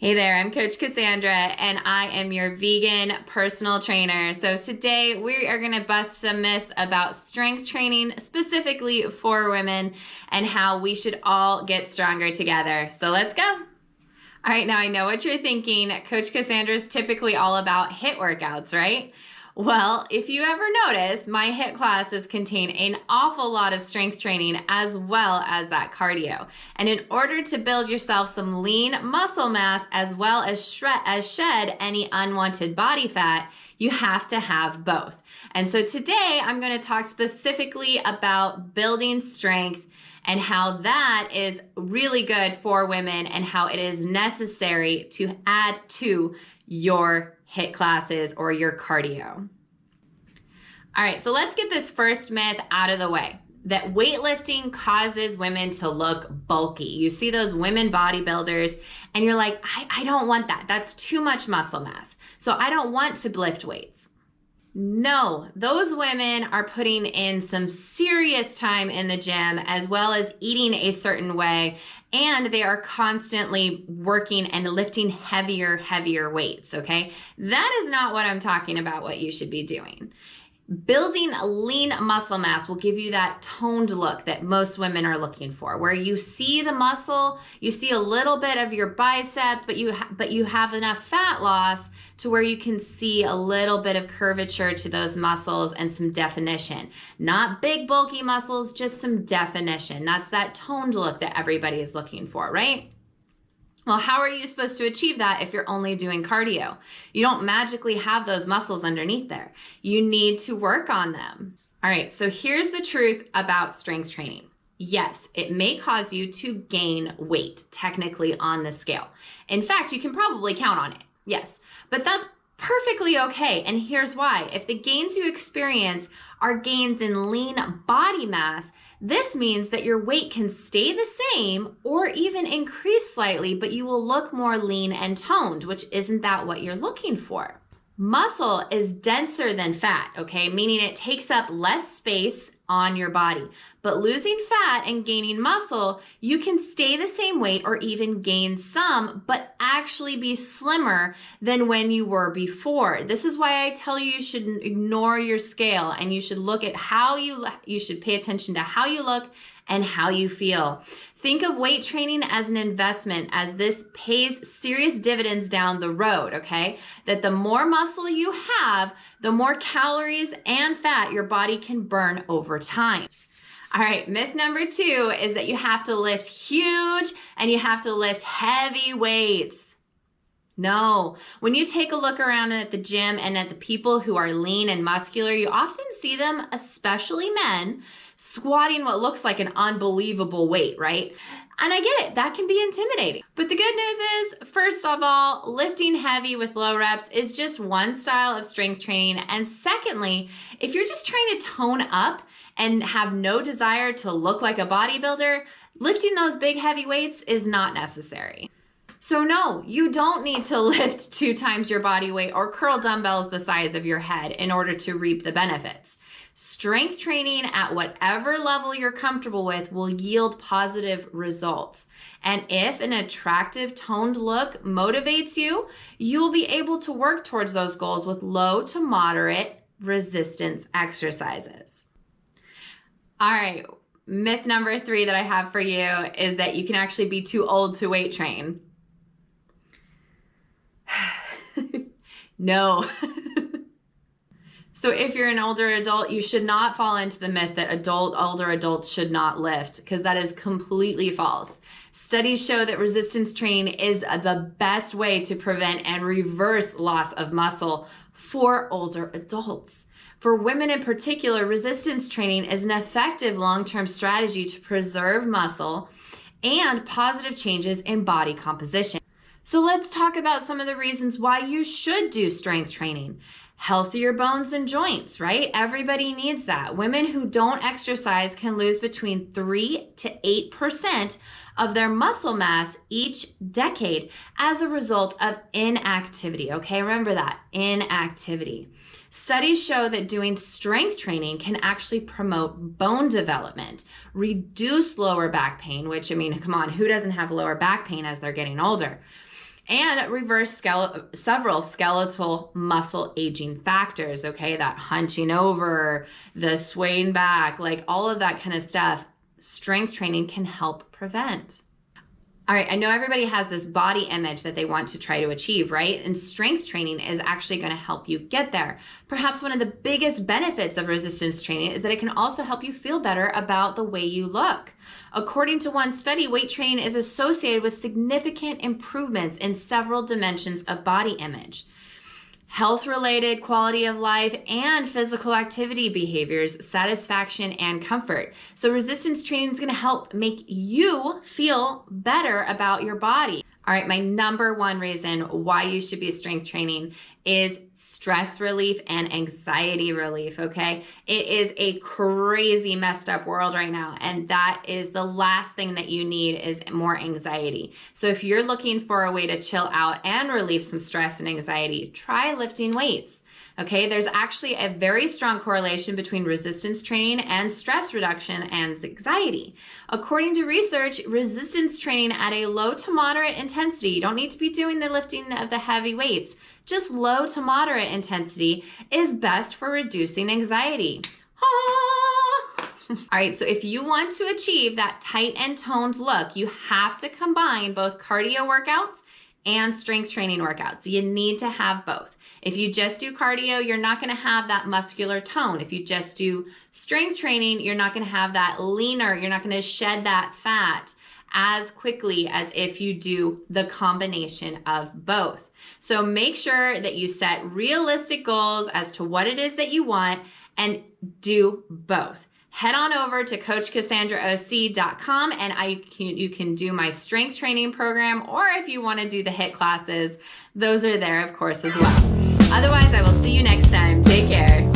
Hey there, I'm Coach Cassandra, and I am your vegan personal trainer. So today we are going to bust some myths about strength training, specifically for women, and how we should all get stronger together. So let's go. All right, now I know what you're thinking. Coach Cassandra is typically all about HIIT workouts, right? Well, if you ever notice, my HIIT classes contain an awful lot of strength training as well as that cardio. And in order to build yourself some lean muscle mass as well as shed any unwanted body fat, you have to have both. And so today I'm going to talk specifically about building strength and how that is really good for women and how it is necessary to add to your HIIT classes or your cardio. All right, so let's get this first myth out of the way, that weightlifting causes women to look bulky. You see those women bodybuilders and you're like, I don't want that. That's too much muscle mass. So I don't want to lift weights. No, those women are putting in some serious time in the gym as well as eating a certain way, and they are constantly working and lifting heavier weights, okay? That is not what I'm talking about, what you should be doing. Building lean muscle mass will give you that toned look that most women are looking for, where you see the muscle, you see a little bit of your bicep, but you have enough fat loss to where you can see a little bit of curvature to those muscles and some definition. Not big bulky muscles, just some definition. That's that toned look that everybody is looking for, right? Well, how are you supposed to achieve that if you're only doing cardio? You don't magically have those muscles underneath there. You need to work on them. All right, so here's the truth about strength training. Yes, it may cause you to gain weight, technically on the scale. In fact, you can probably count on it, yes, but that's perfectly okay. And here's why. If the gains you experience are gains in lean body mass, this means that your weight can stay the same or even increase slightly, but you will look more lean and toned, which isn't that what you're looking for. Muscle is denser than fat, okay? Meaning it takes up less space on your body. But losing fat and gaining muscle, you can stay the same weight or even gain some, but actually be slimmer than when you were before. This is why I tell you should ignore your scale and you should look at how you should pay attention to how you look and how you feel. Think of weight training as an investment, as this pays serious dividends down the road, okay? That the more muscle you have, the more calories and fat your body can burn over time. All right, myth number 2 is that you have to lift huge and you have to lift heavy weights. No, when you take a look around at the gym and at the people who are lean and muscular, you often see them, especially men, squatting what looks like an unbelievable weight, right? And I get it, that can be intimidating. But the good news is, first of all, lifting heavy with low reps is just one style of strength training. And secondly, if you're just trying to tone up and have no desire to look like a bodybuilder, lifting those big heavy weights is not necessary. So no, you don't need to lift 2 times your body weight or curl dumbbells the size of your head in order to reap the benefits. Strength training at whatever level you're comfortable with will yield positive results. And if an attractive toned look motivates you, you'll be able to work towards those goals with low to moderate resistance exercises. All right, myth number 3 that I have for you is that you can actually be too old to weight train. No. So if you're an older adult, you should not fall into the myth that older adults should not lift, because that is completely false. Studies show that resistance training is the best way to prevent and reverse loss of muscle for older adults. For women in particular, resistance training is an effective long-term strategy to preserve muscle and positive changes in body composition. So let's talk about some of the reasons why you should do strength training. Healthier bones and joints, right? Everybody needs that. Women who don't exercise can lose between 3 to 8% of their muscle mass each decade as a result of inactivity, okay? Remember that, inactivity. Studies show that doing strength training can actually promote bone development, reduce lower back pain, which, I mean, come on, who doesn't have lower back pain as they're getting older? and reverse several skeletal muscle aging factors, okay? That hunching over, the swaying back, like all of that kind of stuff, strength training can help prevent. All right, I know everybody has this body image that they want to try to achieve, right? And strength training is actually going to help you get there. Perhaps one of the biggest benefits of resistance training is that it can also help you feel better about the way you look. According to one study, weight training is associated with significant improvements in several dimensions of body image. Health-related quality of life and physical activity behaviors, satisfaction, and comfort. So resistance training is going to help make you feel better about your body. All right, my number one reason why you should be strength training is stress relief and anxiety relief, okay? It is a crazy messed up world right now, and that is the last thing that you need is more anxiety. So if you're looking for a way to chill out and relieve some stress and anxiety, try lifting weights. Okay, there's actually a very strong correlation between resistance training and stress reduction and anxiety. According to research, resistance training at a low to moderate intensity, you don't need to be doing the lifting of the heavy weights, just low to moderate intensity is best for reducing anxiety. All right, so if you want to achieve that tight and toned look, you have to combine both cardio workouts and strength training workouts. You need to have both. If you just do cardio, you're not going to have that muscular tone. If you just do strength training, you're not going to have that leaner, you're not going to shed that fat as quickly as if you do the combination of both. So make sure that you set realistic goals as to what it is that you want and do both. Head on over to CoachCassandraOC.com and you can do my strength training program, or if you want to do the HIIT classes, those are there, of course, as well. Otherwise, I will see you next time. Take care.